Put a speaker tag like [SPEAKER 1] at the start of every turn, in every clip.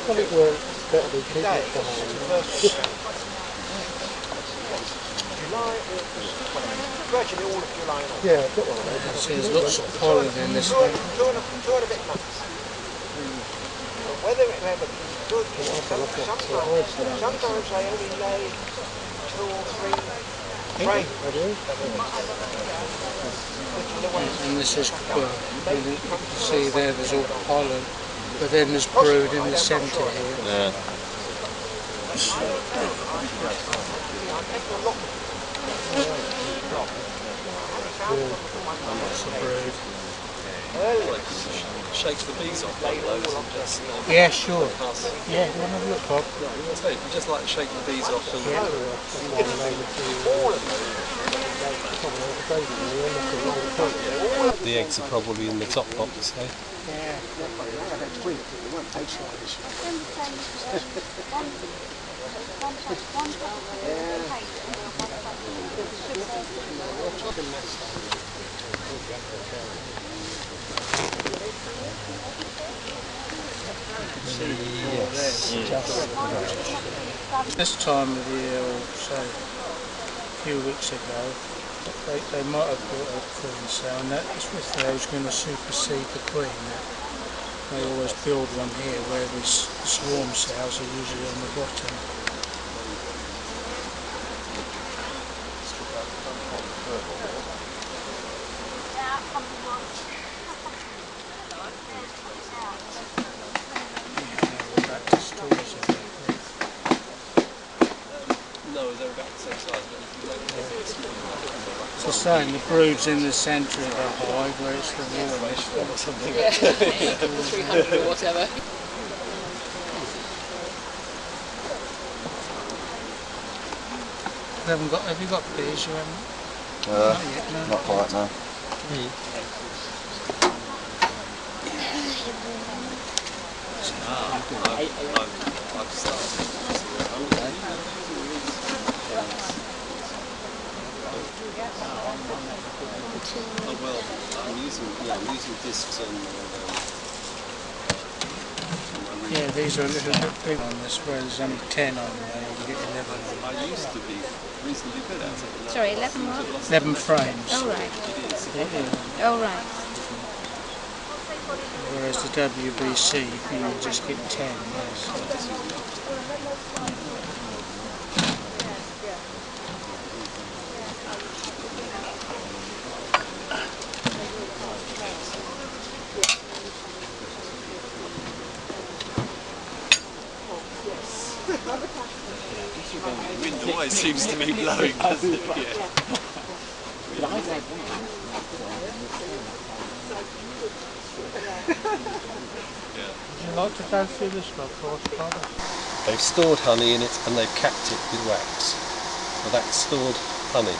[SPEAKER 1] Well, it works better than keeping it behind.
[SPEAKER 2] July, August, gradually all of July and August.
[SPEAKER 1] Yeah, I've got one of those.
[SPEAKER 3] So there's lots of pollen in this one.
[SPEAKER 2] Two and a bit months. But whether it ever be good, sometimes they only lay 2 or 3 frames.
[SPEAKER 3] And this is good. You can see there's all pollen, but then there's brood in the centre here.
[SPEAKER 4] Yeah.
[SPEAKER 3] Lots of brood.
[SPEAKER 4] Shake the bees off like those and just...
[SPEAKER 3] Yeah, sure. Yeah, you want to have a look, Bob?
[SPEAKER 4] So you just like shake the bees off and... The eggs are probably in the top box, eh?
[SPEAKER 3] Yeah.
[SPEAKER 4] Yes.
[SPEAKER 3] This time of the year, or say a few weeks ago, they might have brought a queen cell, and that's if they was going to supersede the queen. They always build one here where the swarm cells are usually on the bottom.
[SPEAKER 4] No, they're about the same size, but if you make
[SPEAKER 3] It's the same, the brood's in the centre of the hive where it's the warmest.
[SPEAKER 4] or something.
[SPEAKER 5] Yeah, 300 or whatever.
[SPEAKER 3] Have you got bees? You haven't?
[SPEAKER 6] Not
[SPEAKER 3] yet, no.
[SPEAKER 6] Not quite, no.
[SPEAKER 4] I've started. Oh well, I'm using discs on
[SPEAKER 3] Yeah, these are a little bit big on this, where there's only 10 on there, you get 11.
[SPEAKER 4] I used to be reasonably good at it.
[SPEAKER 5] Sorry, 11 what?
[SPEAKER 3] 11 frames.
[SPEAKER 5] Oh, right.
[SPEAKER 3] Yeah.
[SPEAKER 5] Oh, right.
[SPEAKER 3] Whereas the WBC, you can just get 10. Yes.
[SPEAKER 4] The wind always seems to be blowing, doesn't it? Yeah.
[SPEAKER 3] Would you like to go through this one for us, Father?
[SPEAKER 4] They've stored honey in it and they've capped it with wax. So that's stored honey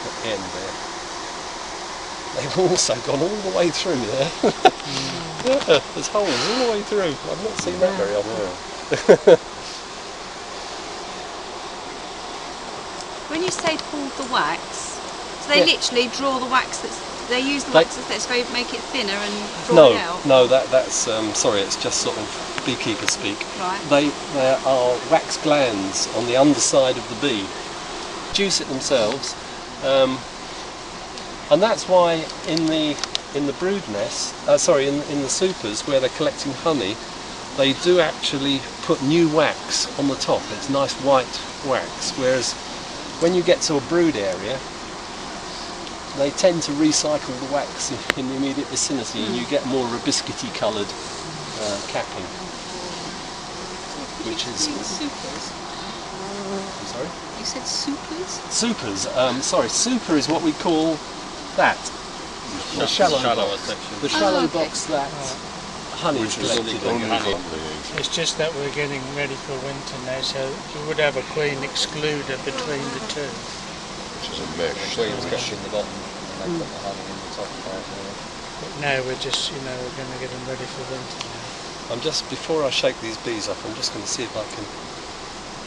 [SPEAKER 4] at the end there. They've also gone all the way through there. Yeah, there's holes all the way through. I've not seen that very often.
[SPEAKER 5] When you say pulled the wax, so they literally draw the wax they use the wax that's going to make it thinner and draw it out?
[SPEAKER 4] No, that's sorry, it's just sort of beekeeper speak.
[SPEAKER 5] Right.
[SPEAKER 4] There are wax glands on the underside of the bee. Juice it themselves, and that's why in the brood nest, in the supers where they're collecting honey, they do actually put new wax on the top. It's nice white wax, whereas when you get to a brood area, they tend to recycle the wax in the immediate vicinity, and you get more robiscuity coloured capping. Which is
[SPEAKER 5] supers.
[SPEAKER 4] I'm sorry?
[SPEAKER 5] You said supers?
[SPEAKER 4] Supers. Super is what we call that. The shallow box. The shallow box that honey is collected in.
[SPEAKER 3] It's just that we're getting ready for winter now, so we would have a queen excluder between the two.
[SPEAKER 6] Which is a mesh.
[SPEAKER 4] Queen's kept in the bottom and they put the honey in the top part.
[SPEAKER 3] But now we're just, we're going to get them ready for winter now.
[SPEAKER 4] Before I shake these bees up, I'm just going to see if I can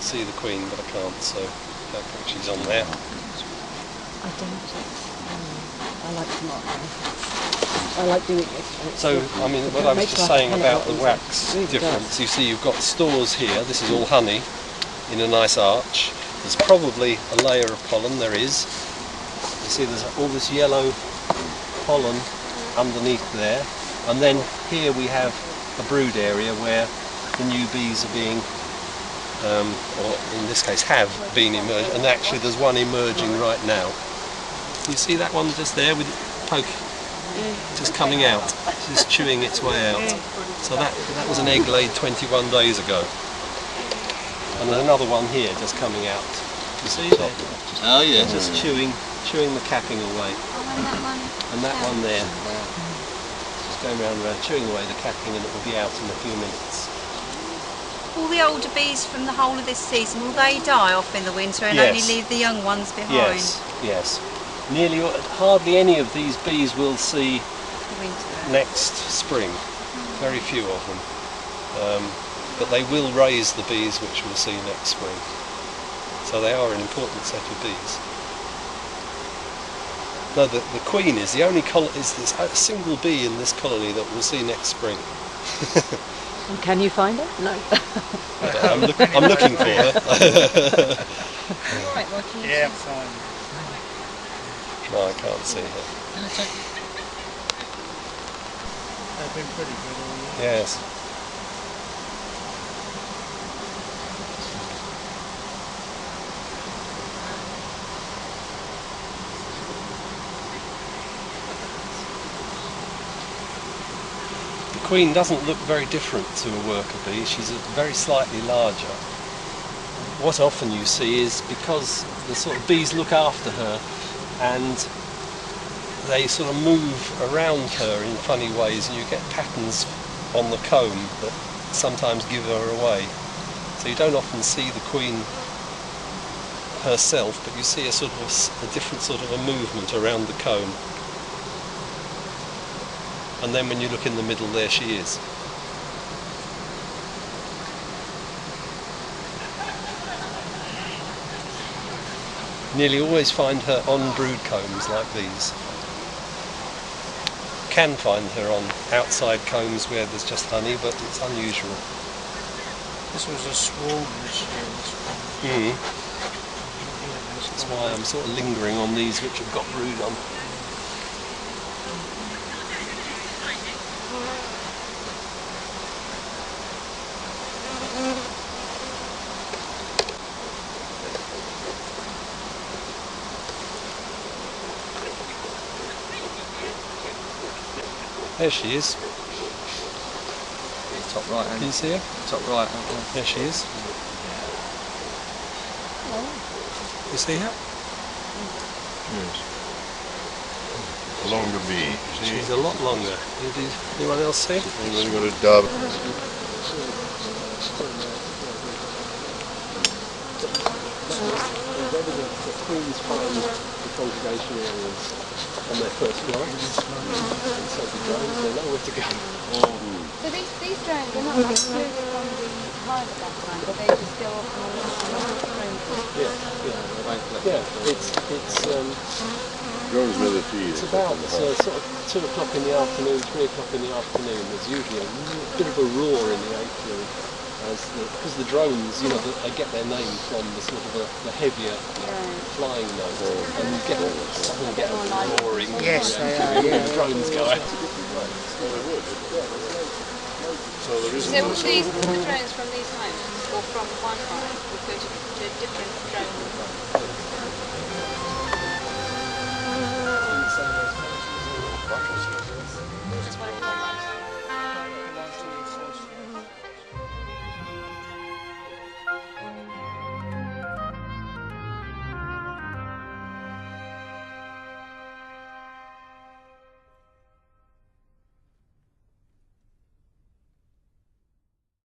[SPEAKER 4] see the queen, but I can't, so I don't think she's on there.
[SPEAKER 7] I don't. I like to mark them. I like doing it.
[SPEAKER 4] So, I mean, what I was just saying about the wax difference, you see you've got stores here, this is all honey in a nice arch. There's probably a layer of pollen, there is. You see there's all this yellow pollen underneath there. And then here we have a brood area where the new bees are being, or in this case have been emerged, and actually there's one emerging right now. You see that one just there with the poke, just coming out, just chewing its way out. So that was an egg laid 21 days ago. And there's another one here just coming out. You see there?
[SPEAKER 6] Oh yeah.
[SPEAKER 4] Just chewing the capping away. And that one there. Just going round and round, chewing away the capping, and it will be out in a few minutes.
[SPEAKER 5] All the older bees from the whole of this season, will they die off in the winter and
[SPEAKER 4] Yes.
[SPEAKER 5] only leave the young ones behind?
[SPEAKER 4] Yes, yes. Hardly any of these bees will see
[SPEAKER 5] The winter.
[SPEAKER 4] next spring. Very few of them. But they will raise the bees which we'll see next spring. So they are an important set of bees. No, the queen is the only is this single bee in this colony that we'll see next spring.
[SPEAKER 7] And can you find it? No.
[SPEAKER 4] I'm looking for her.
[SPEAKER 3] Yeah, fine.
[SPEAKER 4] No, I can't see her.
[SPEAKER 3] They've been pretty good all year.
[SPEAKER 4] Yes. The queen doesn't look very different to a worker bee. She's very slightly larger. What often you see is because the sort of bees look after her and they sort of move around her in funny ways, and you get patterns on the comb that sometimes give her away. So you don't often see the queen herself, but you see a sort of a different sort of a movement around the comb. And then when you look in the middle, there she is. Nearly always find her on brood combs like these. Can find her on outside combs where there's just honey, but it's unusual.
[SPEAKER 3] This was a swarm this year.
[SPEAKER 4] That's why I'm sort of lingering on these which have got brood on. There she is.
[SPEAKER 6] Top right,
[SPEAKER 4] Can you see her?
[SPEAKER 6] top right.
[SPEAKER 4] There she is. You see her?
[SPEAKER 6] Yes. Longer bee.
[SPEAKER 4] She's a lot longer. Anyone else see?
[SPEAKER 6] And then got a dove.
[SPEAKER 4] The queens find the congregation areas on their first flight, and so the drones, they know where to go.
[SPEAKER 5] So these drones are not excluded from the hive at that time, but they just go off and
[SPEAKER 6] Drones never feed.
[SPEAKER 4] It's about sort of 2 o'clock in the afternoon, 3 o'clock in the afternoon. There's usually a bit of a roar in the apiary, because the drones, you know, they get their name from the sort of the heavier flying note, and you suddenly get a roaring.
[SPEAKER 3] Yes, they are.
[SPEAKER 4] When the drones go out.
[SPEAKER 6] So there isn't.
[SPEAKER 5] So will these the drones from these hives, or from one hive, will go to different drones?